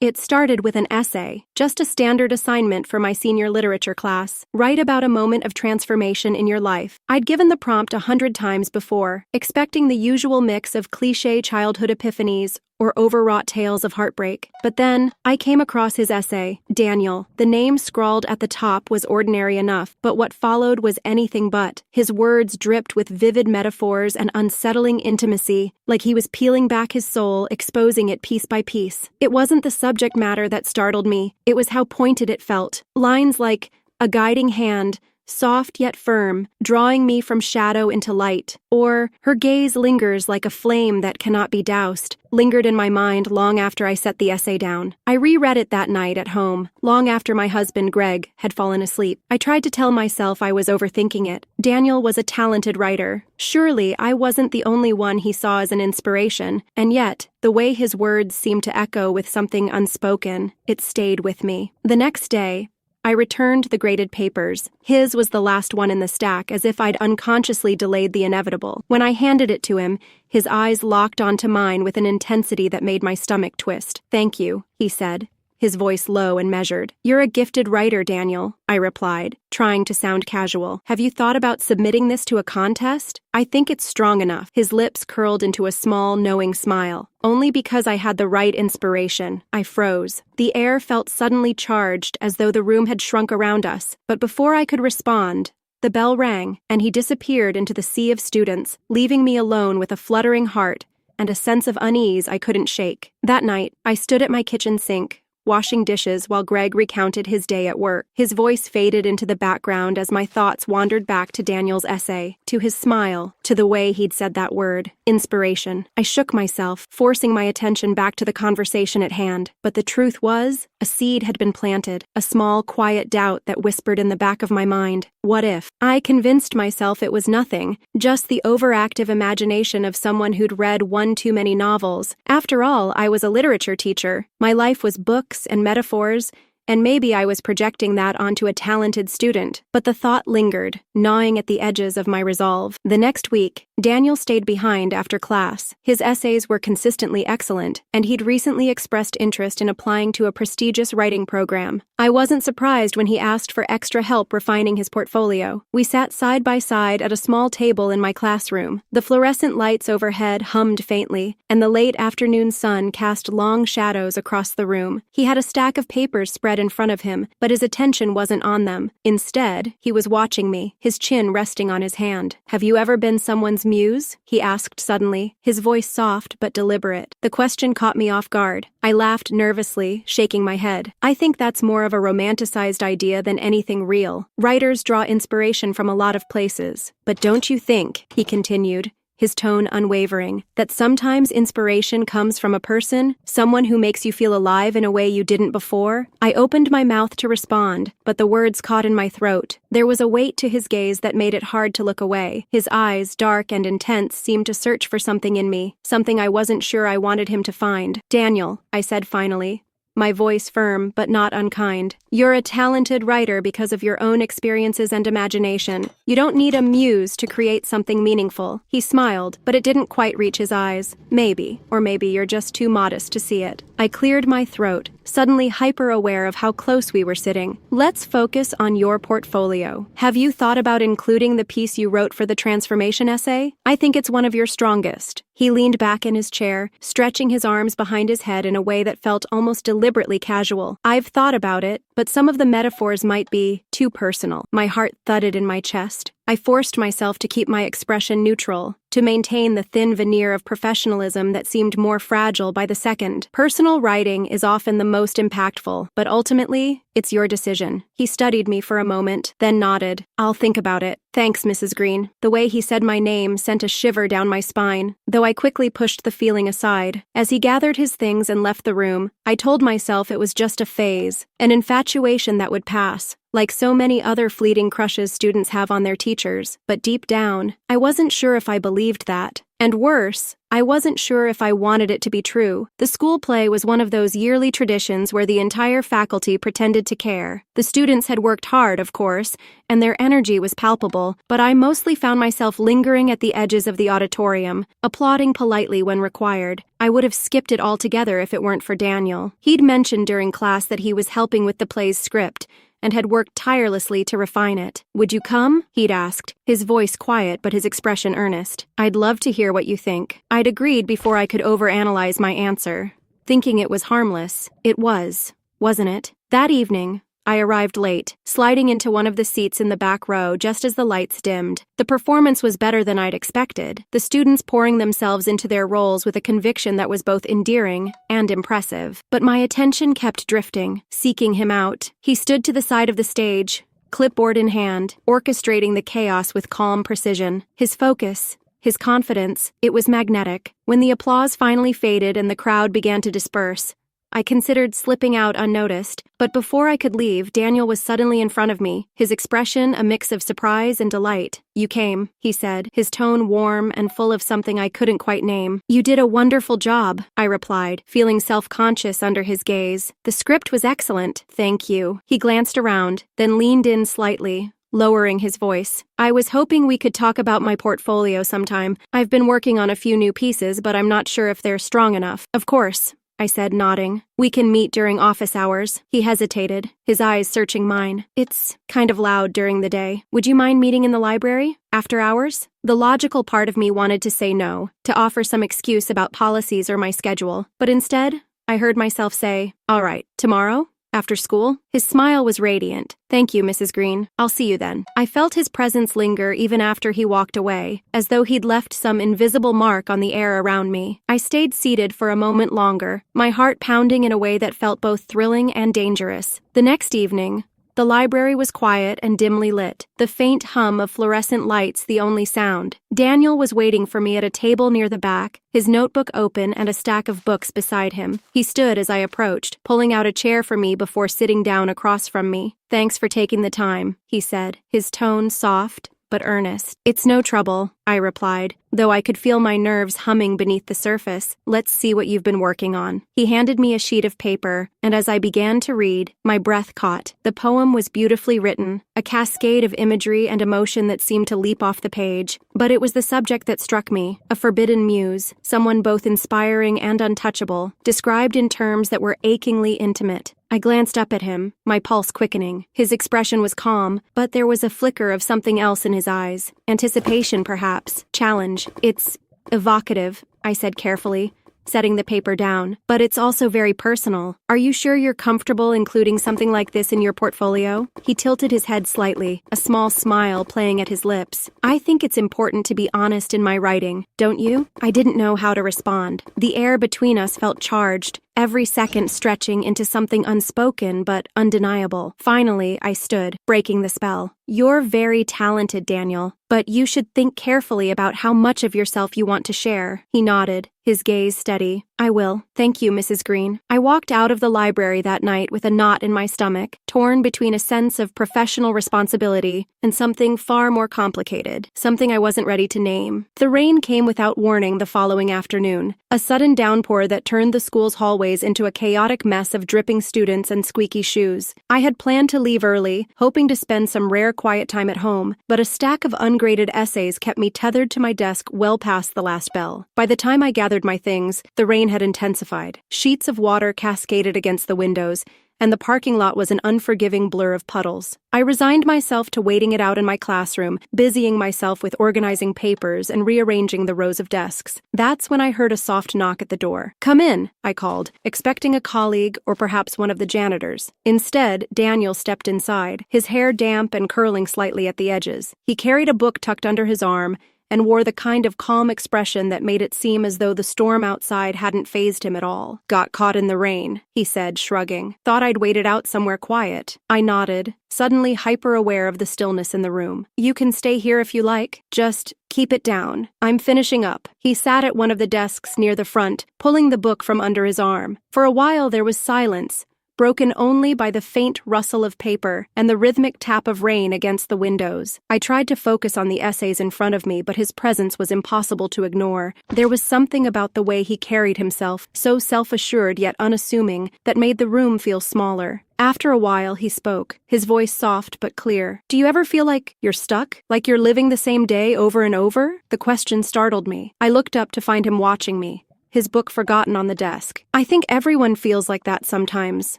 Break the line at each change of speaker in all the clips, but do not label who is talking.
It started with an essay, just a standard assignment for my senior literature class. Write about a moment of transformation in your life. I'd given the prompt 100 times before, expecting the usual mix of cliché childhood epiphanies or overwrought tales of heartbreak. But then, I came across his essay, Daniel. The name scrawled at the top was ordinary enough, but what followed was anything but. His words dripped with vivid metaphors and unsettling intimacy, like he was peeling back his soul, exposing it piece by piece. It wasn't the subject matter that startled me, it was how pointed it felt. Lines like, "A guiding hand, soft yet firm, drawing me from shadow into light," or "Her gaze lingers like a flame that cannot be doused," lingered in my mind long after I set the essay down. I reread it that night at home, long after my husband, Greg, had fallen asleep. I tried to tell myself I was overthinking it. Daniel was a talented writer. Surely I wasn't the only one he saw as an inspiration, and yet, the way his words seemed to echo with something unspoken, it stayed with me. The next day, I returned the graded papers. His was the last one in the stack, as if I'd unconsciously delayed the inevitable. When I handed it to him, his eyes locked onto mine with an intensity that made my stomach twist. "Thank you," he said, his voice low and measured. "You're a gifted writer, Daniel," I replied, trying to sound casual. "Have you thought about submitting this to a contest? I think it's strong enough." His lips curled into a small, knowing smile. Only because I had the right inspiration. I froze. The air felt suddenly charged, as though the room had shrunk around us. But before I could respond, the bell rang, and he disappeared into the sea of students, leaving me alone with a fluttering heart and a sense of unease I couldn't shake. That night, I stood at my kitchen sink, washing dishes while Greg recounted his day at work. His voice faded into the background as my thoughts wandered back to Daniel's essay, to his smile, to the way he'd said that word, inspiration. I shook myself, forcing my attention back to the conversation at hand. But the truth was, a seed had been planted, a small, quiet doubt that whispered in the back of my mind. What if? I convinced myself it was nothing, just the overactive imagination of someone who'd read one too many novels. After all, I was a literature teacher. My life was books and metaphors, and maybe I was projecting that onto a talented student. But the thought lingered, gnawing at the edges of my resolve. The next week, Daniel stayed behind after class. His essays were consistently excellent, and he'd recently expressed interest in applying to a prestigious writing program. I wasn't surprised when he asked for extra help refining his portfolio. We sat side by side at a small table in my classroom. The fluorescent lights overhead hummed faintly, and the late afternoon sun cast long shadows across the room. He had a stack of papers spread in front of him, but his attention wasn't on them. Instead, he was watching me, his chin resting on his hand. "Have you ever been someone's muse?" he asked suddenly, his voice soft but deliberate. The question caught me off guard. I laughed nervously, shaking my head. "I think that's more of a romanticized idea than anything real. Writers draw inspiration from a lot of places. But don't you think," he continued, his tone unwavering, "that sometimes inspiration comes from a person, someone who makes you feel alive in a way you didn't before?" I opened my mouth to respond, but the words caught in my throat. There was a weight to his gaze that made it hard to look away. His eyes, dark and intense, seemed to search for something in me, something I wasn't sure I wanted him to find. "Daniel," I said finally, my voice firm but not unkind, "you're a talented writer because of your own experiences and imagination. You don't need a muse to create something meaningful." He smiled, but it didn't quite reach his eyes. "Maybe, or maybe you're just too modest to see it." I cleared my throat, suddenly hyper-aware of how close we were sitting. "Let's focus on your portfolio. Have you thought about including the piece you wrote for the transformation essay? I think it's one of your strongest." He leaned back in his chair, stretching his arms behind his head in a way that felt almost deliberately casual. "I've thought about it, but some of the metaphors might be too personal." My heart thudded in my chest. I forced myself to keep my expression neutral, to maintain the thin veneer of professionalism that seemed more fragile by the second. "Personal writing is often the most impactful, but ultimately, it's your decision." He studied me for a moment, then nodded. "I'll think about it. Thanks, Mrs. Greene." The way he said my name sent a shiver down my spine, though I quickly pushed the feeling aside. As he gathered his things and left the room, I told myself it was just a phase, an infatuation that would pass, like so many other fleeting crushes students have on their teachers, but deep down, I wasn't sure if I believed that. And worse, I wasn't sure if I wanted it to be true. The school play was one of those yearly traditions where the entire faculty pretended to care. The students had worked hard, of course, and their energy was palpable, but I mostly found myself lingering at the edges of the auditorium, applauding politely when required. I would have skipped it altogether if it weren't for Daniel. He'd mentioned during class that he was helping with the play's script, and had worked tirelessly to refine it. "Would you come?" he'd asked, his voice quiet but his expression earnest. "I'd love to hear what you think." I'd agreed before I could overanalyze my answer, thinking it was harmless. It was, wasn't it? That evening, I arrived late, sliding into one of the seats in the back row just as the lights dimmed. The performance was better than I'd expected, the students pouring themselves into their roles with a conviction that was both endearing and impressive. But my attention kept drifting, seeking him out. He stood to the side of the stage, clipboard in hand, orchestrating the chaos with calm precision. His focus, his confidence, it was magnetic. When the applause finally faded and the crowd began to disperse, I considered slipping out unnoticed, but before I could leave, Daniel was suddenly in front of me, his expression a mix of surprise and delight. "You came," he said, his tone warm and full of something I couldn't quite name. "You did a wonderful job," I replied, feeling self-conscious under his gaze. "The script was excellent." "Thank you." He glanced around, then leaned in slightly, lowering his voice. "I was hoping we could talk about my portfolio sometime. I've been working on a few new pieces, but I'm not sure if they're strong enough." "Of course," I said, nodding. "We can meet during office hours." He hesitated, his eyes searching mine. "It's kind of loud during the day. Would you mind meeting in the library? After hours?" The logical part of me wanted to say no, to offer some excuse about policies or my schedule, but instead, I heard myself say, "All right, tomorrow? After school?" His smile was radiant. "Thank you, Mrs. Greene. I'll see you then." I felt his presence linger even after he walked away, as though he'd left some invisible mark on the air around me. I stayed seated for a moment longer, my heart pounding in a way that felt both thrilling and dangerous. The next evening, the library was quiet and dimly lit, the faint hum of fluorescent lights the only sound. Daniel was waiting for me at a table near the back, his notebook open and a stack of books beside him. He stood as I approached, pulling out a chair for me before sitting down across from me. "Thanks for taking the time," he said, his tone soft but earnest. "It's no trouble," I replied, though I could feel my nerves humming beneath the surface. "Let's see what you've been working on." He handed me a sheet of paper, and as I began to read, my breath caught. The poem was beautifully written, a cascade of imagery and emotion that seemed to leap off the page. But it was the subject that struck me, a forbidden muse, someone both inspiring and untouchable, described in terms that were achingly intimate. I glanced up at him, my pulse quickening. His expression was calm, but there was a flicker of something else in his eyes. Anticipation, perhaps. Challenge. "It's evocative," I said carefully, setting the paper down. "But it's also very personal. Are you sure you're comfortable including something like this in your portfolio?" He tilted his head slightly, a small smile playing at his lips. "I think it's important to be honest in my writing, don't you?" I didn't know how to respond. The air between us felt charged, every second stretching into something unspoken but undeniable. Finally, I stood, breaking the spell. "You're very talented, Daniel, but you should think carefully about how much of yourself you want to share." He nodded, his gaze steady. "I will. Thank you, Mrs. Greene." I walked out of the library that night with a knot in my stomach, torn between a sense of professional responsibility and something far more complicated, something I wasn't ready to name. The rain came without warning the following afternoon, a sudden downpour that turned the school's hallways into a chaotic mess of dripping students and squeaky shoes. I had planned to leave early, hoping to spend some rare quiet time at home, but a stack of ungraded essays kept me tethered to my desk well past the last bell. By the time I gathered my things, the rain had intensified. Sheets of water cascaded against the windows, and the parking lot was an unforgiving blur of puddles. I resigned myself to waiting it out in my classroom, busying myself with organizing papers and rearranging the rows of desks. That's when I heard a soft knock at the door. "Come in," I called, expecting a colleague or perhaps one of the janitors. Instead, Daniel stepped inside, his hair damp and curling slightly at the edges. He carried a book tucked under his arm and wore the kind of calm expression that made it seem as though the storm outside hadn't fazed him at all. "Got caught in the rain," he said, shrugging. "Thought I'd wait it out somewhere quiet." I nodded, suddenly hyper-aware of the stillness in the room. "You can stay here if you like. Just keep it down. I'm finishing up." He sat at one of the desks near the front, pulling the book from under his arm. For a while there was silence, broken only by the faint rustle of paper and the rhythmic tap of rain against the windows. I tried to focus on the essays in front of me, but his presence was impossible to ignore. There was something about the way he carried himself, so self-assured yet unassuming, that made the room feel smaller. After a while, he spoke, his voice soft but clear. "Do you ever feel like you're stuck? Like you're living the same day over and over?" The question startled me. I looked up to find him watching me, his book forgotten on the desk. "I think everyone feels like that sometimes,"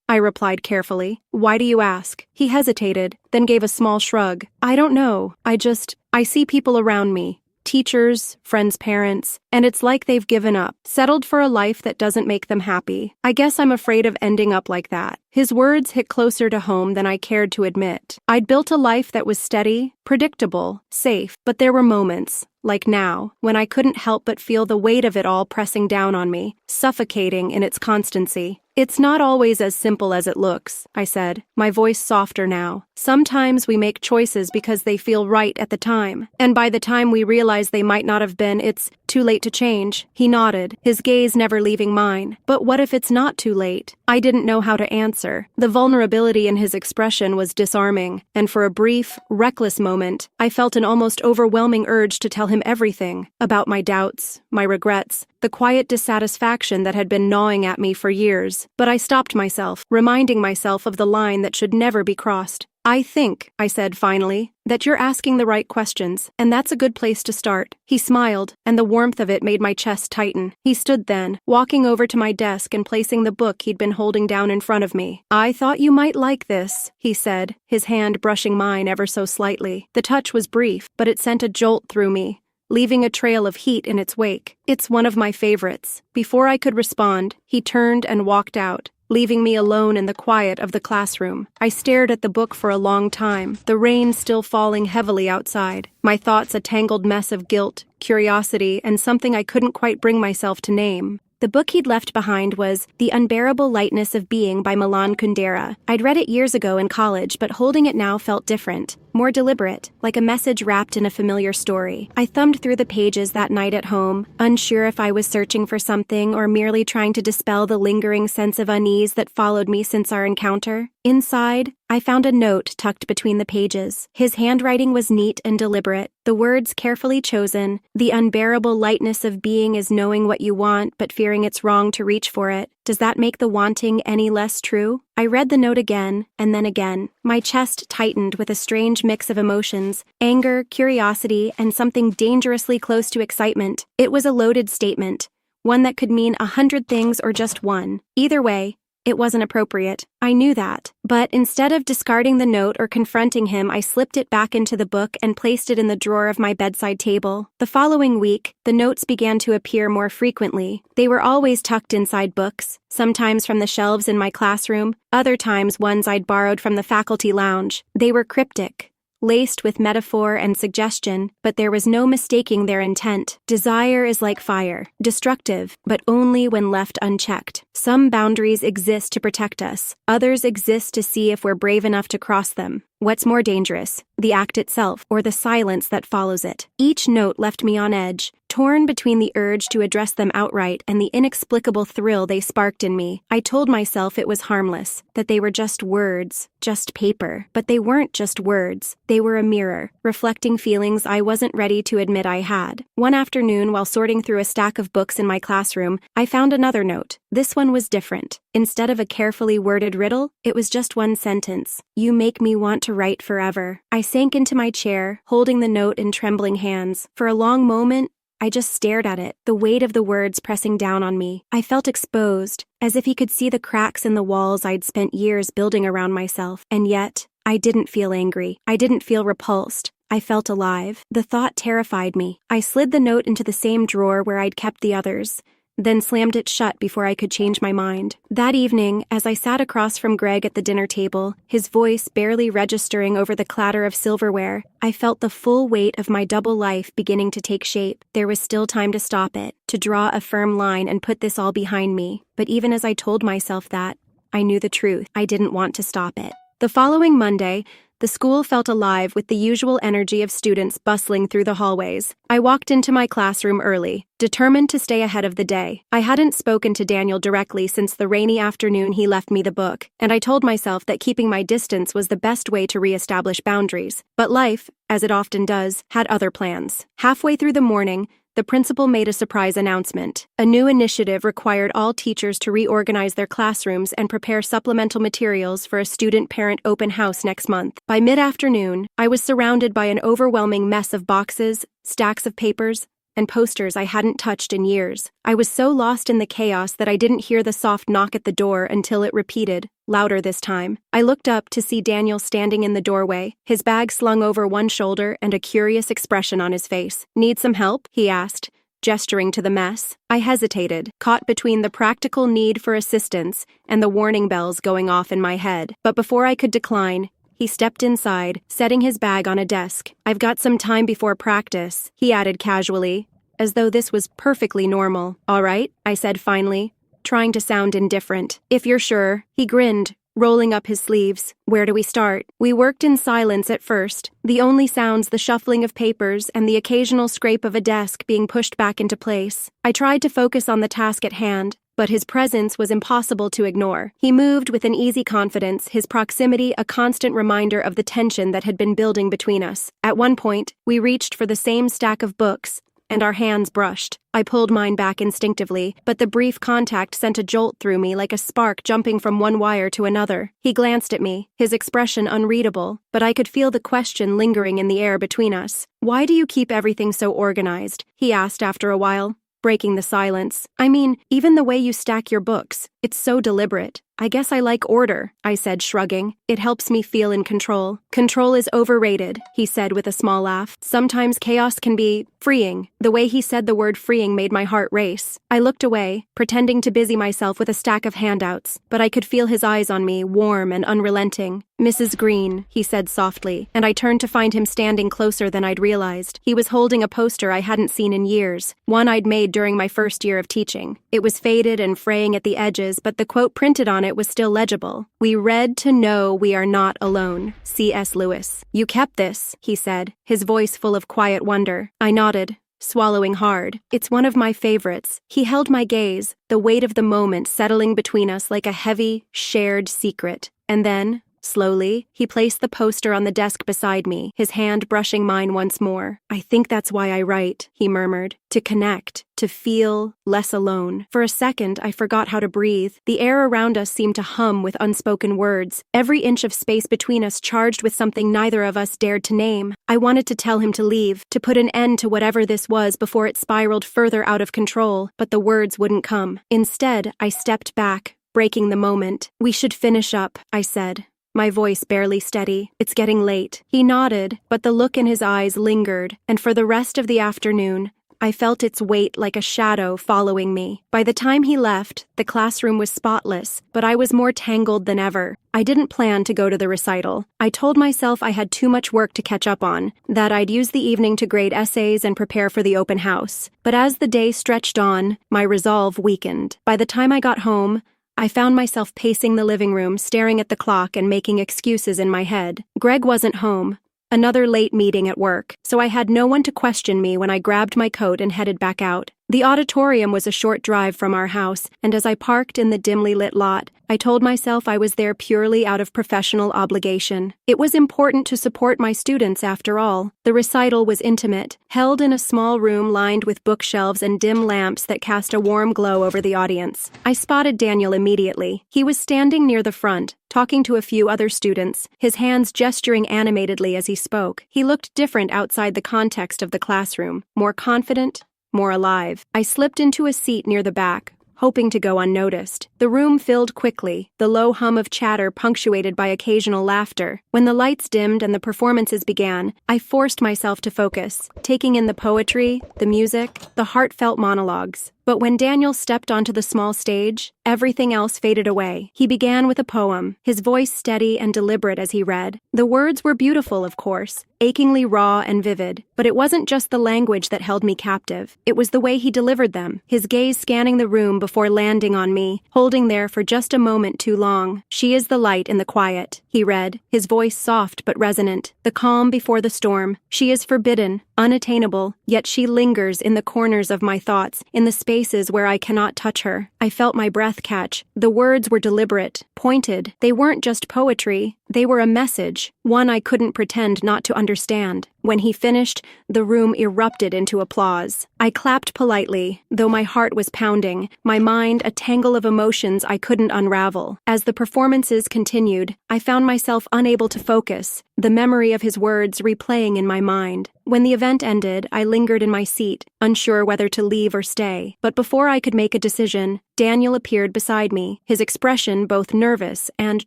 I replied carefully. "Why do you ask?" He hesitated, then gave a small shrug. "I don't know. I see people around me. Teachers, friends' parents, and it's like they've given up, settled for a life that doesn't make them happy. I guess I'm afraid of ending up like that." His words hit closer to home than I cared to admit. I'd built a life that was steady, predictable, safe, but there were moments, like now, when I couldn't help but feel the weight of it all pressing down on me, suffocating in its constancy. "It's not always as simple as it looks," I said, my voice softer now. "Sometimes we make choices because they feel right at the time, and by the time we realize they might not have been, it's too late to change." He nodded, his gaze never leaving mine. "But what if it's not too late?" I didn't know how to answer. The vulnerability in his expression was disarming, and for a brief, reckless moment, I felt an almost overwhelming urge to tell him everything about my doubts, my regrets, the quiet dissatisfaction that had been gnawing at me for years. But I stopped myself, reminding myself of the line that should never be crossed. "I think," I said finally, "that you're asking the right questions, and that's a good place to start." He smiled, and the warmth of it made my chest tighten. He stood then, walking over to my desk and placing the book he'd been holding down in front of me. "I thought you might like this," he said, his hand brushing mine ever so slightly. The touch was brief, but it sent a jolt through me, leaving a trail of heat in its wake. "It's one of my favorites." Before I could respond, he turned and walked out, leaving me alone in the quiet of the classroom. I stared at the book for a long time, the rain still falling heavily outside, my thoughts a tangled mess of guilt, curiosity, and something I couldn't quite bring myself to name. The book he'd left behind was The Unbearable Lightness of Being by Milan Kundera. I'd read it years ago in college, but holding it now felt different, more deliberate, like a message wrapped in a familiar story. I thumbed through the pages that night at home, unsure if I was searching for something or merely trying to dispel the lingering sense of unease that followed me since our encounter. Inside, I found a note tucked between the pages. His handwriting was neat and deliberate, the words carefully chosen. "The unbearable lightness of being is knowing what you want but fearing it's wrong to reach for it. Does that make the wanting any less true?" I read the note again, and then again. My chest tightened with a strange mix of emotions, anger, curiosity, and something dangerously close to excitement. It was a loaded statement, one that could mean 100 things or just one. Either way, it wasn't appropriate. I knew that. But instead of discarding the note or confronting him, I slipped it back into the book and placed it in the drawer of my bedside table. The following week, the notes began to appear more frequently. They were always tucked inside books, sometimes from the shelves in my classroom, other times ones I'd borrowed from the faculty lounge. They were cryptic, laced with metaphor and suggestion, but there was no mistaking their intent. Desire is like fire, destructive, but only when left unchecked. Some boundaries exist to protect us, others exist to see if we're brave enough to cross them. What's more dangerous, the act itself or the silence that follows it? Each note left me on edge, torn between the urge to address them outright and the inexplicable thrill they sparked in me. I told myself it was harmless, that they were just words, just paper. But they weren't just words. They were a mirror, reflecting feelings I wasn't ready to admit I had. One afternoon, while sorting through a stack of books in my classroom, I found another note. This one was different. Instead of a carefully worded riddle, it was just one sentence. "You make me want to write forever." I sank into my chair, holding the note in trembling hands. For a long moment, I just stared at it, the weight of the words pressing down on me. I felt exposed, as if he could see the cracks in the walls I'd spent years building around myself. And yet, I didn't feel angry. I didn't feel repulsed. I felt alive. The thought terrified me. I slid the note into the same drawer where I'd kept the others, then slammed it shut before I could change my mind. That evening, as I sat across from Greg at the dinner table, his voice barely registering over the clatter of silverware, I felt the full weight of my double life beginning to take shape. There was still time to stop it, to draw a firm line and put this all behind me. But even as I told myself that, I knew the truth. I didn't want to stop it. The following Monday, The school felt alive with the usual energy of students bustling through the hallways. I walked into my classroom early, determined to stay ahead of the day. I hadn't spoken to Daniel directly since the rainy afternoon he left me the book, and I told myself that keeping my distance was the best way to re-establish boundaries. But life, as it often does, had other plans. Halfway through the morning, the principal made a surprise announcement. A new initiative required all teachers to reorganize their classrooms and prepare supplemental materials for a student-parent open house next month. By mid-afternoon, I was surrounded by an overwhelming mess of boxes, stacks of papers, and posters I hadn't touched in years. I was so lost in the chaos that I didn't hear the soft knock at the door until it repeated, louder this time. I looked up to see Daniel standing in the doorway, his bag slung over one shoulder and a curious expression on his face. "Need some help?" he asked, gesturing to the mess. I hesitated, caught between the practical need for assistance and the warning bells going off in my head. But before I could decline, he stepped inside, setting his bag on a desk. "I've got some time before practice," he added casually, as though this was perfectly normal. "All right," I said finally, trying to sound indifferent. "If you're sure," he grinned, rolling up his sleeves. "Where do we start?" We worked in silence at first, the only sounds the shuffling of papers and the occasional scrape of a desk being pushed back into place. I tried to focus on the task at hand, but his presence was impossible to ignore. He moved with an easy confidence, his proximity a constant reminder of the tension that had been building between us. At one point, we reached for the same stack of books, and our hands brushed. I pulled mine back instinctively, but the brief contact sent a jolt through me like a spark jumping from one wire to another. He glanced at me, his expression unreadable, but I could feel the question lingering in the air between us. "Why do you keep everything so organized?" he asked after a while, breaking the silence. "I mean, even the way you stack your books, it's so deliberate." "I guess I like order," I said, shrugging. "It helps me feel in control." "Control is overrated," he said with a small laugh. "Sometimes chaos can be freeing." The way he said the word freeing made my heart race. I looked away, pretending to busy myself with a stack of handouts, but I could feel his eyes on me, warm and unrelenting. "Mrs. Greene," he said softly, and I turned to find him standing closer than I'd realized. He was holding a poster I hadn't seen in years, one I'd made during my first year of teaching. It was faded and fraying at the edges, but the quote printed on it was still legible. "We read to know we are not alone." C.S. Lewis. "You kept this," he said, his voice full of quiet wonder. I nodded, swallowing hard. "It's one of my favorites." He held my gaze, the weight of the moment settling between us like a heavy, shared secret. And then, slowly, he placed the poster on the desk beside me, his hand brushing mine once more. "I think that's why I write," he murmured. "To connect, to feel less alone." For a second, I forgot how to breathe. The air around us seemed to hum with unspoken words, every inch of space between us charged with something neither of us dared to name. I wanted to tell him to leave, to put an end to whatever this was before it spiraled further out of control, but the words wouldn't come. Instead, I stepped back, breaking the moment. "We should finish up," I said, my voice barely steady. "It's getting late." He nodded, but the look in his eyes lingered, and for the rest of the afternoon, I felt its weight like a shadow following me. By the time he left, the classroom was spotless, but I was more tangled than ever. I didn't plan to go to the recital. I told myself I had too much work to catch up on, that I'd use the evening to grade essays and prepare for the open house. But as the day stretched on, my resolve weakened. By the time I got home, I found myself pacing the living room, staring at the clock and making excuses in my head. Greg wasn't home. Another late meeting at work, so I had no one to question me when I grabbed my coat and headed back out. The auditorium was a short drive from our house, and as I parked in the dimly lit lot, I told myself I was there purely out of professional obligation. It was important to support my students after all. The recital was intimate, held in a small room lined with bookshelves and dim lamps that cast a warm glow over the audience. I spotted Daniel immediately. He was standing near the front, talking to a few other students, his hands gesturing animatedly as he spoke. He looked different outside the context of the classroom, more confident, more alive. I slipped into a seat near the back, hoping to go unnoticed. The room filled quickly, the low hum of chatter punctuated by occasional laughter. When the lights dimmed and the performances began, I forced myself to focus, taking in the poetry, the music, the heartfelt monologues. But when Daniel stepped onto the small stage, everything else faded away. He began with a poem, his voice steady and deliberate as he read. The words were beautiful, of course, achingly raw and vivid, but it wasn't just the language that held me captive. It was the way he delivered them, his gaze scanning the room before landing on me, holding there for just a moment too long. "She is the light in the quiet," he read, his voice soft but resonant, "the calm before the storm. She is forbidden, unattainable, yet she lingers in the corners of my thoughts, in the spaces where I cannot touch her." I felt my breath catch. The words were deliberate, pointed. They weren't just poetry, they were a message, one I couldn't pretend not to understand. When he finished, the room erupted into applause. I clapped politely, though my heart was pounding, my mind a tangle of emotions I couldn't unravel. As the performances continued, I found myself unable to focus, the memory of his words replaying in my mind. When the event ended, I lingered in my seat, unsure whether to leave or stay. But before I could make a decision, Daniel appeared beside me, his expression both nervous and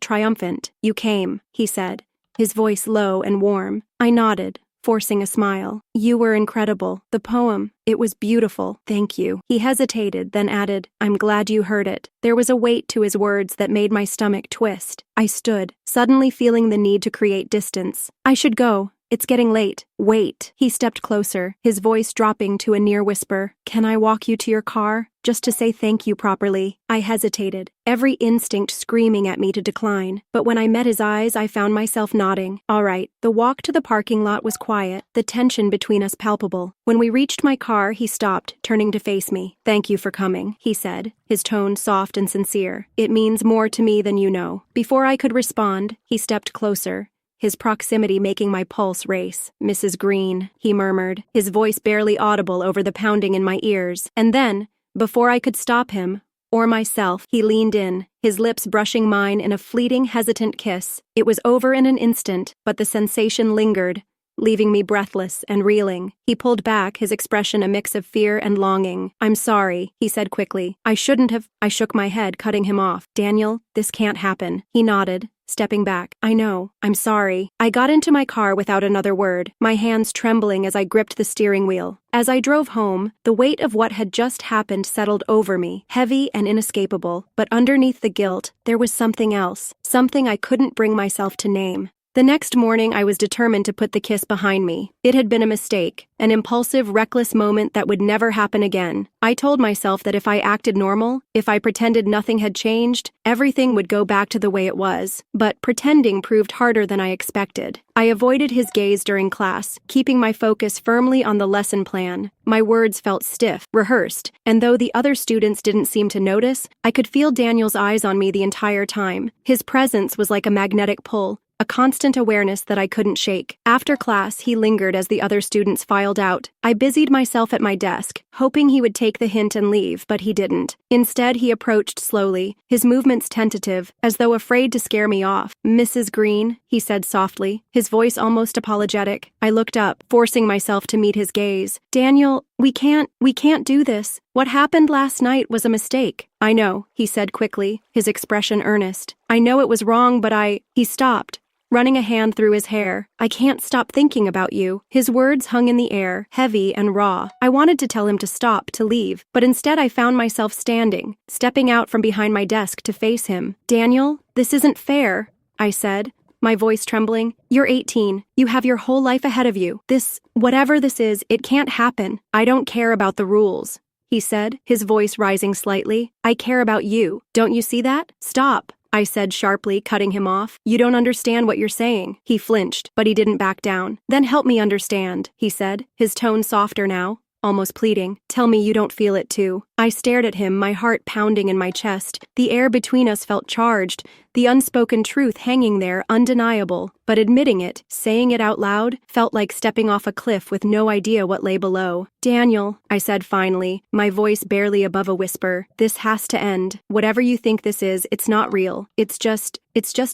triumphant. "You came," he said, his voice low and warm. I nodded, forcing a smile. "You were incredible. The poem, it was beautiful. Thank you." He hesitated, then added, "I'm glad you heard it." There was a weight to his words that made my stomach twist. I stood, suddenly feeling the need to create distance. "I should go. It's getting late." "Wait." He stepped closer, his voice dropping to a near whisper. "Can I walk you to your car? Just to say thank you properly." I hesitated, every instinct screaming at me to decline. But when I met his eyes, I found myself nodding. All right. The walk to the parking lot was quiet, the tension between us palpable. When we reached my car, he stopped, turning to face me. "Thank you for coming," he said, his tone soft and sincere. "It means more to me than you know." Before I could respond, he stepped closer, his proximity making my pulse race. "Mrs. Greene," he murmured, his voice barely audible over the pounding in my ears. And then, before I could stop him, or myself, he leaned in, his lips brushing mine in a fleeting, hesitant kiss. It was over in an instant, but the sensation lingered, leaving me breathless and reeling. He pulled back, his expression a mix of fear and longing. "I'm sorry," he said quickly. "I shouldn't have." I shook my head, cutting him off. "Daniel, this can't happen." He nodded, stepping back. "I know. I'm sorry." I got into my car without another word, my hands trembling as I gripped the steering wheel. As I drove home, the weight of what had just happened settled over me, heavy and inescapable. But underneath the guilt, there was something else, something I couldn't bring myself to name. The next morning, I was determined to put the kiss behind me. It had been a mistake, an impulsive, reckless moment that would never happen again. I told myself that if I acted normal, if I pretended nothing had changed, everything would go back to the way it was. But pretending proved harder than I expected. I avoided his gaze during class, keeping my focus firmly on the lesson plan. My words felt stiff, rehearsed, and though the other students didn't seem to notice, I could feel Daniel's eyes on me the entire time. His presence was like a magnetic pull, a constant awareness that I couldn't shake. After class, he lingered as the other students filed out. I busied myself at my desk, hoping he would take the hint and leave, but he didn't. Instead, he approached slowly, his movements tentative, as though afraid to scare me off. "Mrs. Greene," he said softly, his voice almost apologetic. I looked up, forcing myself to meet his gaze. "Daniel, we can't do this. What happened last night was a mistake." "I know," he said quickly, his expression earnest. "I know it was wrong, but He stopped, running a hand through his hair. "I can't stop thinking about you." His words hung in the air, heavy and raw. I wanted to tell him to stop, to leave, but instead I found myself standing, stepping out from behind my desk to face him. "Daniel, this isn't fair," I said, my voice trembling. "You're 18. You have your whole life ahead of you. Whatever this is, it can't happen." "I don't care about the rules," he said, his voice rising slightly. "I care about you. Don't you see that? Stop," I said sharply, cutting him off. "You don't understand what you're saying." He flinched, but he didn't back down. "Then help me understand," he said, his tone softer now, almost pleading. "Tell me you don't feel it too." I stared at him, my heart pounding in my chest. The air between us felt charged, the unspoken truth hanging there, undeniable. But admitting it, saying it out loud, felt like stepping off a cliff with no idea what lay below. "Daniel," I said finally, my voice barely above a whisper, "this has to end. Whatever you think this is, it's not real. It's just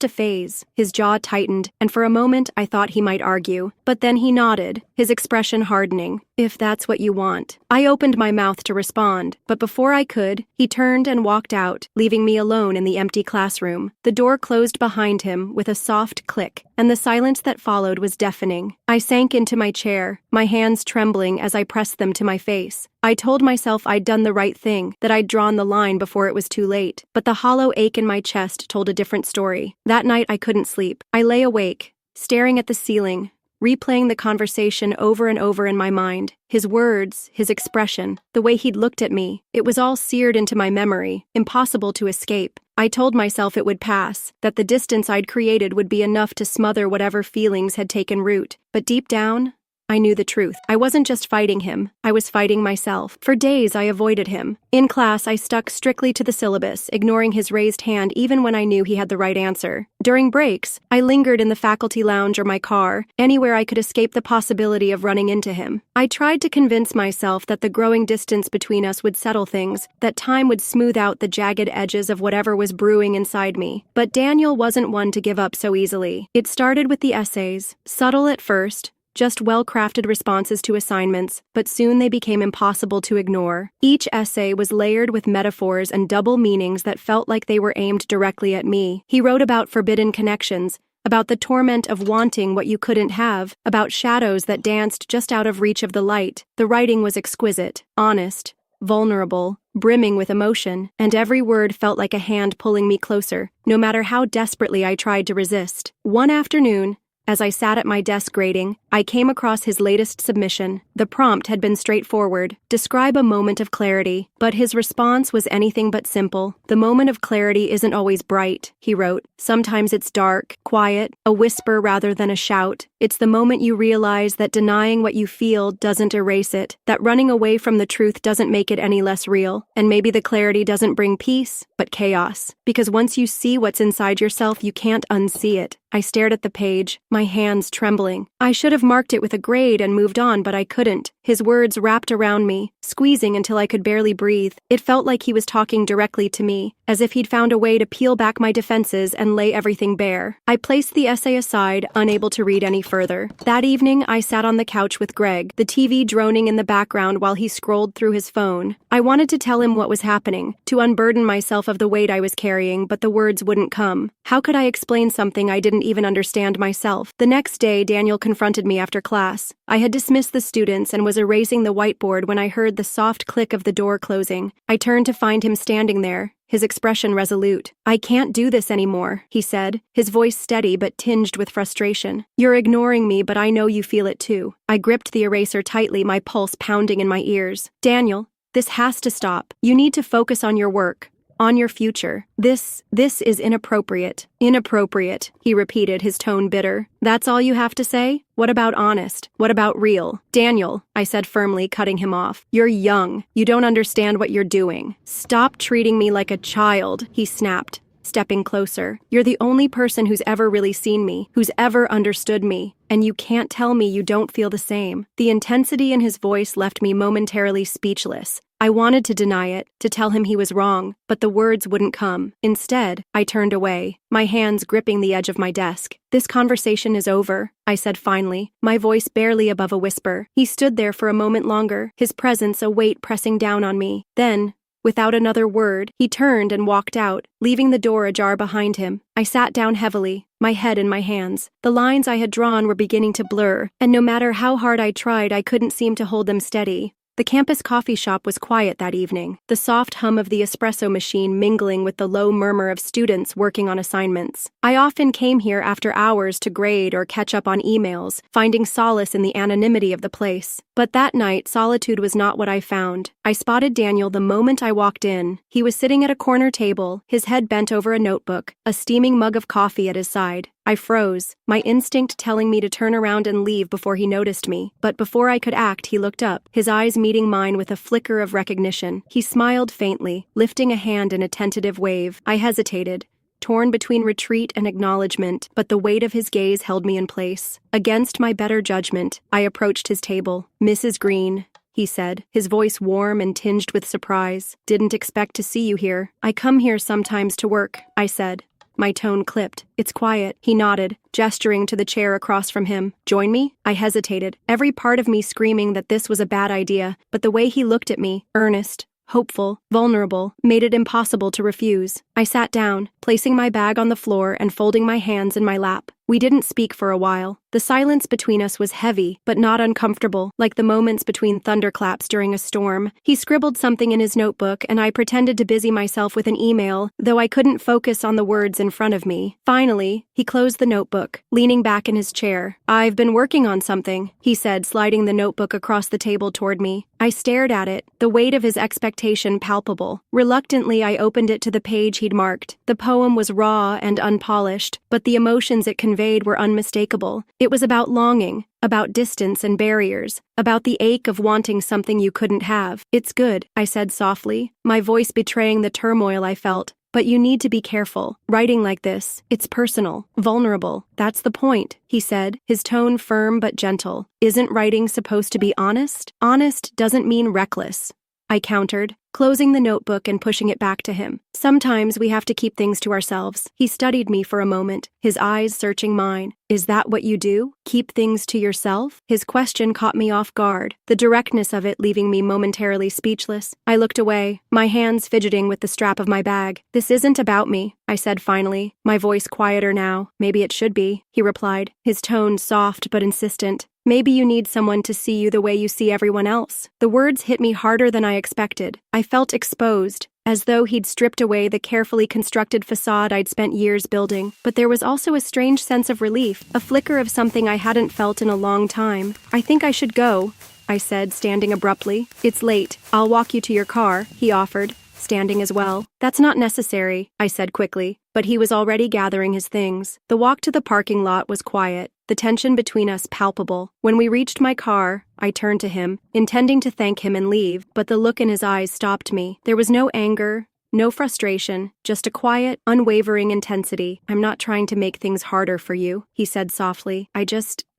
a phase." His jaw tightened, and for a moment I thought he might argue. But then he nodded, his expression hardening. "If that's what you want." I opened my mouth to respond, but before I could, he turned and walked out, leaving me alone in the empty classroom. The The door closed behind him with a soft click, and the silence that followed was deafening. I sank into my chair, my hands trembling as I pressed them to my face. I told myself I'd done the right thing, that I'd drawn the line before it was too late. But the hollow ache in my chest told a different story. That night I couldn't sleep. I lay awake, staring at the ceiling, replaying the conversation over and over in my mind. His words, his expression, the way he'd looked at me, it was all seared into my memory, impossible to escape. I told myself it would pass, that the distance I'd created would be enough to smother whatever feelings had taken root. But deep down, I knew the truth. I wasn't just fighting him, I was fighting myself. For days I avoided him. In class, I stuck strictly to the syllabus, ignoring his raised hand even when I knew he had the right answer. During breaks, I lingered in the faculty lounge or my car, anywhere I could escape the possibility of running into him. I tried to convince myself that the growing distance between us would settle things, that time would smooth out the jagged edges of whatever was brewing inside me. But Daniel wasn't one to give up so easily. It started with the essays, subtle at first, just well-crafted responses to assignments, but soon they became impossible to ignore. Each essay was layered with metaphors and double meanings that felt like they were aimed directly at me. He wrote about forbidden connections, about the torment of wanting what you couldn't have, about shadows that danced just out of reach of the light. The writing was exquisite, honest, vulnerable, brimming with emotion, and every word felt like a hand pulling me closer, no matter how desperately I tried to resist. One afternoon, as I sat at my desk grading, I came across his latest submission. The prompt had been straightforward: describe a moment of clarity. But his response was anything but simple. The moment of clarity isn't always bright, he wrote. Sometimes it's dark, quiet, a whisper rather than a shout. It's the moment you realize that denying what you feel doesn't erase it, that running away from the truth doesn't make it any less real. And maybe the clarity doesn't bring peace, but chaos. Because once you see what's inside yourself, you can't unsee it. I stared at the page, my hands trembling. I should have marked it with a grade and moved on, but I couldn't. His words wrapped around me, squeezing until I could barely breathe. It felt like he was talking directly to me, as if he'd found a way to peel back my defenses and lay everything bare. I placed the essay aside, unable to read any further. That evening, I sat on the couch with Greg, the TV droning in the background while he scrolled through his phone. I wanted to tell him what was happening, to unburden myself of the weight I was carrying, but the words wouldn't come. How could I explain something I didn't even understand myself? The next day, Daniel confronted me after class. I had dismissed the students and was erasing the whiteboard when I heard the soft click of the door closing. I turned to find him standing there, his expression resolute. I can't do this anymore, he said, his voice steady but tinged with frustration. You're ignoring me, but I know you feel it too. I gripped the eraser tightly, my pulse pounding in my ears. Daniel, this has to stop. You need to focus on your work, on your future. This is inappropriate. Inappropriate, he repeated, his tone bitter. That's all you have to say? What about honest? What about real? Daniel, I said firmly, cutting him off. You're young. You don't understand what you're doing. Stop treating me like a child, he snapped, stepping closer. You're the only person who's ever really seen me, who's ever understood me, and you can't tell me you don't feel the same. The intensity in his voice left me momentarily speechless. I wanted to deny it, to tell him he was wrong, but the words wouldn't come. Instead, I turned away, my hands gripping the edge of my desk. This conversation is over, I said finally, my voice barely above a whisper. He stood there for a moment longer, his presence a weight pressing down on me. Then, without another word, he turned and walked out, leaving the door ajar behind him. I sat down heavily, my head in my hands. The lines I had drawn were beginning to blur, and no matter how hard I tried, I couldn't seem to hold them steady. The campus coffee shop was quiet that evening, the soft hum of the espresso machine mingling with the low murmur of students working on assignments. I often came here after hours to grade or catch up on emails, finding solace in the anonymity of the place. But that night, solitude was not what I found. I spotted Daniel the moment I walked in. He was sitting at a corner table, his head bent over a notebook, a steaming mug of coffee at his side. I froze, my instinct telling me to turn around and leave before he noticed me. But before I could act, he looked up, his eyes meeting mine with a flicker of recognition. He smiled faintly, lifting a hand in a tentative wave. I hesitated, torn between retreat and acknowledgement, but the weight of his gaze held me in place. Against my better judgment, I approached his table. Mrs. Greene, he said, his voice warm and tinged with surprise. Didn't expect to see you here. I come here sometimes to work, I said. My tone clipped. It's quiet, he nodded, gesturing to the chair across from him. Join me? I hesitated, every part of me screaming that this was a bad idea, but the way he looked at me, earnest, hopeful, vulnerable, made it impossible to refuse. I sat down, placing my bag on the floor and folding my hands in my lap. We didn't speak for a while. The silence between us was heavy, but not uncomfortable, like the moments between thunderclaps during a storm. He scribbled something in his notebook, and I pretended to busy myself with an email, though I couldn't focus on the words in front of me. Finally, he closed the notebook, leaning back in his chair. "I've been working on something," he said, sliding the notebook across the table toward me. I stared at it, the weight of his expectation palpable. Reluctantly, I opened it to the page he'd marked. The poem was raw and unpolished, but the emotions it conveyed were unmistakable. It was about longing, about distance and barriers, about the ache of wanting something you couldn't have. "It's good," I said softly, my voice betraying the turmoil I felt. "But you need to be careful. Writing like this, it's personal, vulnerable. That's the point," he said, his tone firm but gentle. "Isn't writing supposed to be honest? Honest doesn't mean reckless," I countered, closing the notebook and pushing it back to him. "Sometimes we have to keep things to ourselves." He studied me for a moment, his eyes searching mine. "Is that what you do? Keep things to yourself?" His question caught me off guard, the directness of it leaving me momentarily speechless. I looked away, my hands fidgeting with the strap of my bag. "This isn't about me," I said finally, my voice quieter now. "Maybe it should be," he replied, his tone soft but insistent. "Maybe you need someone to see you the way you see everyone else." The words hit me harder than I expected. I felt exposed, as though he'd stripped away the carefully constructed facade I'd spent years building. But there was also a strange sense of relief, a flicker of something I hadn't felt in a long time. "I think I should go," I said, standing abruptly. "It's late. I'll walk you to your car," he offered, standing as well. "That's not necessary," I said quickly, but he was already gathering his things. The walk to the parking lot was quiet, the tension between us palpable. When we reached my car, I turned to him, intending to thank him and leave, but the look in his eyes stopped me. There was no anger, no frustration, just a quiet, unwavering intensity. "I'm not trying to make things harder for you," he said softly. I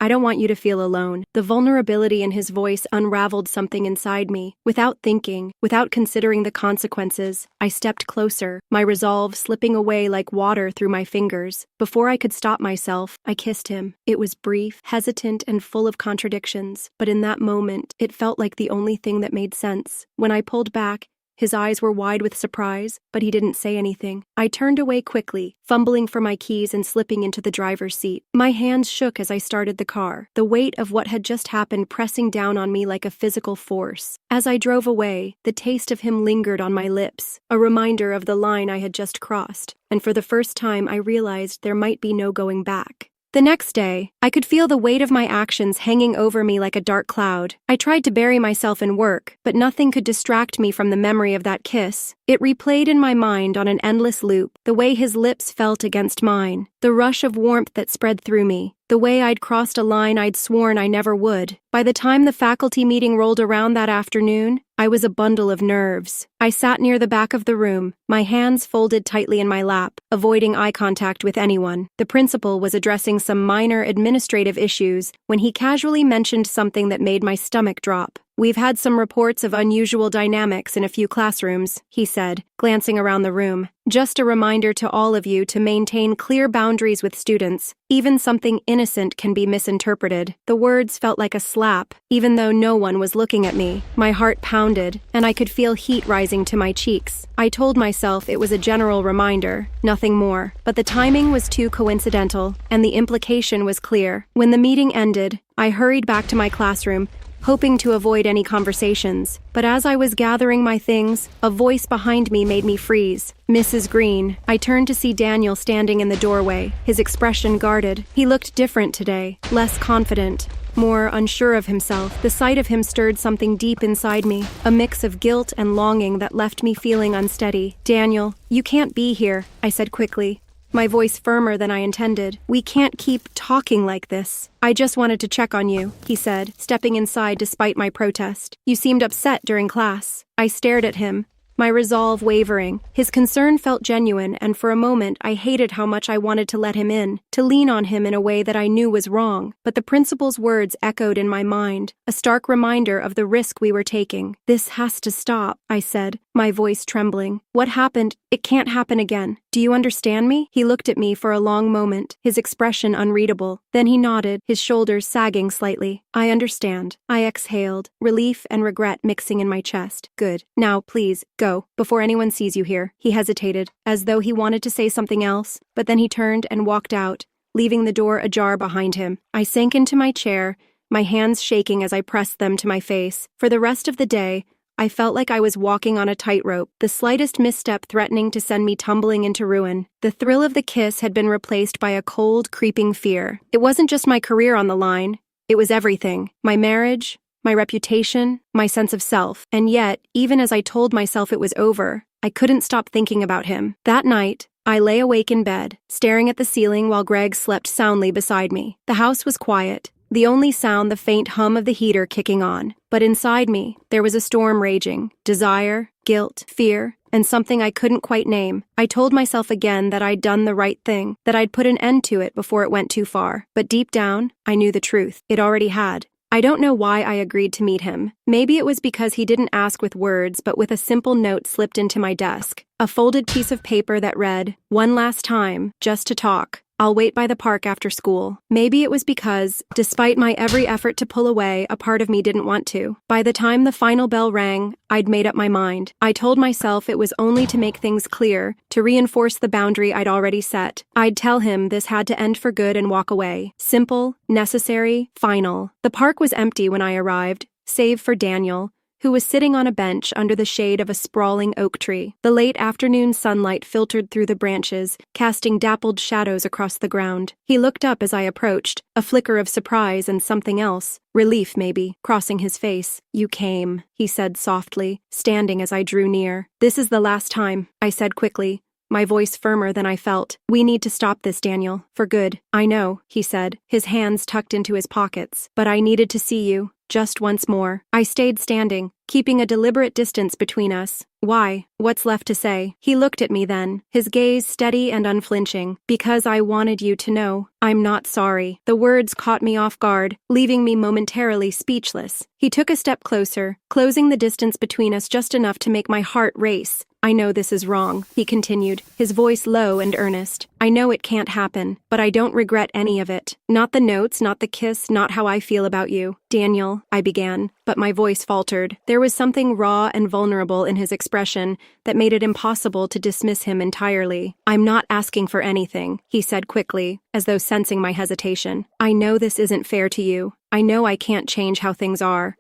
don't want you to feel alone." The vulnerability in his voice unraveled something inside me. Without thinking, without considering the consequences, I stepped closer, my resolve slipping away like water through my fingers. Before I could stop myself, I kissed him. It was brief, hesitant, and full of contradictions, but in that moment, it felt like the only thing that made sense. When I pulled back, his eyes were wide with surprise, but he didn't say anything. I turned away quickly, fumbling for my keys and slipping into the driver's seat. My hands shook as I started the car, the weight of what had just happened pressing down on me like a physical force. As I drove away, the taste of him lingered on my lips, a reminder of the line I had just crossed, and for the first time I realized there might be no going back. The next day, I could feel the weight of my actions hanging over me like a dark cloud. I tried to bury myself in work, but nothing could distract me from the memory of that kiss. It replayed in my mind on an endless loop, the way his lips felt against mine, the rush of warmth that spread through me, the way I'd crossed a line I'd sworn I never would. By the time the faculty meeting rolled around that afternoon, I was a bundle of nerves. I sat near the back of the room, my hands folded tightly in my lap, avoiding eye contact with anyone. The principal was addressing some minor administrative issues when he casually mentioned something that made my stomach drop. "We've had some reports of unusual dynamics in a few classrooms," he said, glancing around the room. "Just a reminder to all of you to maintain clear boundaries with students. Even something innocent can be misinterpreted." The words felt like a slap, even though no one was looking at me. My heart pounded, and I could feel heat rising to my cheeks. I told myself it was a general reminder, nothing more. But the timing was too coincidental, and the implication was clear. When the meeting ended, I hurried back to my classroom, hoping to avoid any conversations. But as I was gathering my things, a voice behind me made me freeze. "Mrs. Greene." I turned to see Daniel standing in the doorway, his expression guarded. He looked different today, less confident, more unsure of himself. The sight of him stirred something deep inside me, a mix of guilt and longing that left me feeling unsteady. "Daniel, you can't be here," I said quickly, my voice firmer than I intended. "We can't keep talking like this." "I just wanted to check on you," he said, stepping inside despite my protest. "You seemed upset during class." I stared at him, my resolve wavering. His concern felt genuine, and for a moment I hated how much I wanted to let him in, to lean on him in a way that I knew was wrong. But the principal's words echoed in my mind, a stark reminder of the risk we were taking. "This has to stop," I said, my voice trembling. What happened? It can't happen again. Do you understand me? He looked at me for a long moment, his expression unreadable. Then he nodded, his shoulders sagging slightly. I understand. I exhaled, relief and regret mixing in my chest. Good. Now, please, go, before anyone sees you here. He hesitated, as though he wanted to say something else, but then he turned and walked out, leaving the door ajar behind him. I sank into my chair, my hands shaking as I pressed them to my face. For the rest of the day, I felt like I was walking on a tightrope, the slightest misstep threatening to send me tumbling into ruin. The thrill of the kiss had been replaced by a cold, creeping fear. It wasn't just my career on the line. It was everything. My marriage, my reputation, my sense of self. And yet, even as I told myself it was over, I couldn't stop thinking about him. That night, I lay awake in bed, staring at the ceiling while Greg slept soundly beside me. The house was quiet, the only sound the faint hum of the heater kicking on. But inside me, there was a storm raging. Desire, guilt, fear, and something I couldn't quite name. I told myself again that I'd done the right thing, that I'd put an end to it before it went too far. But deep down, I knew the truth. It already had. I don't know why I agreed to meet him. Maybe it was because he didn't ask with words, but with a simple note slipped into my desk. A folded piece of paper that read, "One last time, just to talk. I'll wait by the park after school." Maybe it was because, despite my every effort to pull away, a part of me didn't want to. By the time the final bell rang, I'd made up my mind. I told myself it was only to make things clear, to reinforce the boundary I'd already set. I'd tell him this had to end for good and walk away. Simple, necessary, final. The park was empty when I arrived, save for Daniel, who was sitting on a bench under the shade of a sprawling oak tree. The late afternoon sunlight filtered through the branches, casting dappled shadows across the ground. He looked up as I approached, a flicker of surprise and something else, relief maybe, crossing his face. "You came," he said softly, standing as I drew near. "This is the last time," I said quickly, my voice firmer than I felt. "We need to stop this, Daniel, for good." "I know," he said, his hands tucked into his pockets, "but I needed to see you. Just once more." I stayed standing, keeping a deliberate distance between us. "Why? What's left to say?" He looked at me then, his gaze steady and unflinching. "Because I wanted you to know. I'm not sorry." The words caught me off guard, leaving me momentarily speechless. He took a step closer, closing the distance between us just enough to make my heart race. "I know this is wrong," he continued, his voice low and earnest. "I know it can't happen, but I don't regret any of it. Not the notes, not the kiss, not how I feel about you." "Daniel," I began, but my voice faltered. There was something raw and vulnerable in his expression that made it impossible to dismiss him entirely. "I'm not asking for anything," he said quickly, as though sensing my hesitation. "I know this isn't fair to you. I know I can't change how things are.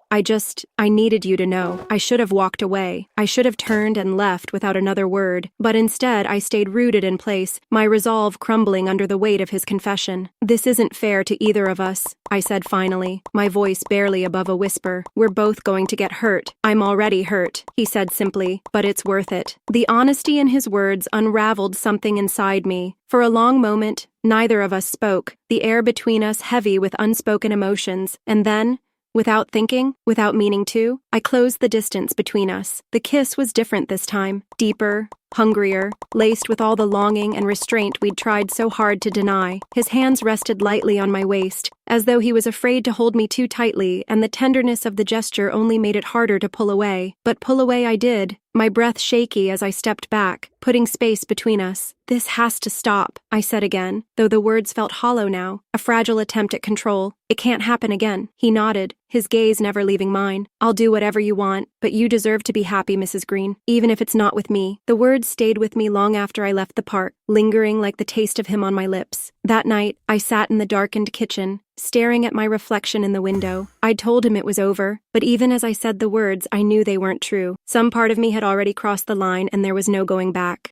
I needed you to know. I should have walked away. I should have turned and left without another word. But instead, I stayed rooted in place, my resolve crumbling under the weight of his confession. This isn't fair to either of us," I said finally, my voice barely above a whisper. "We're both going to get hurt. I'm already hurt," he said simply, "but it's worth it." The honesty in his words unraveled something inside me. For a long moment, neither of us spoke, the air between us heavy with unspoken emotions, and then, without thinking, without meaning to, I closed the distance between us. The kiss was different this time, deeper, hungrier, laced with all the longing and restraint we'd tried so hard to deny. His hands rested lightly on my waist, as though he was afraid to hold me too tightly, and the tenderness of the gesture only made it harder to pull away. But pull away I did, my breath shaky as I stepped back, putting space between us. "This has to stop," I said again, though the words felt hollow now, a fragile attempt at control. "It can't happen again." He nodded, his gaze never leaving mine. "I'll do whatever you want, but you deserve to be happy, Mrs. Greene, even if it's not with me." The words stayed with me long after I left the park, lingering like the taste of him on my lips. That night, I sat in the darkened kitchen, staring at my reflection in the window. I'd told him it was over, but even as I said the words, I knew they weren't true. Some part of me had already crossed the line and there was no going back.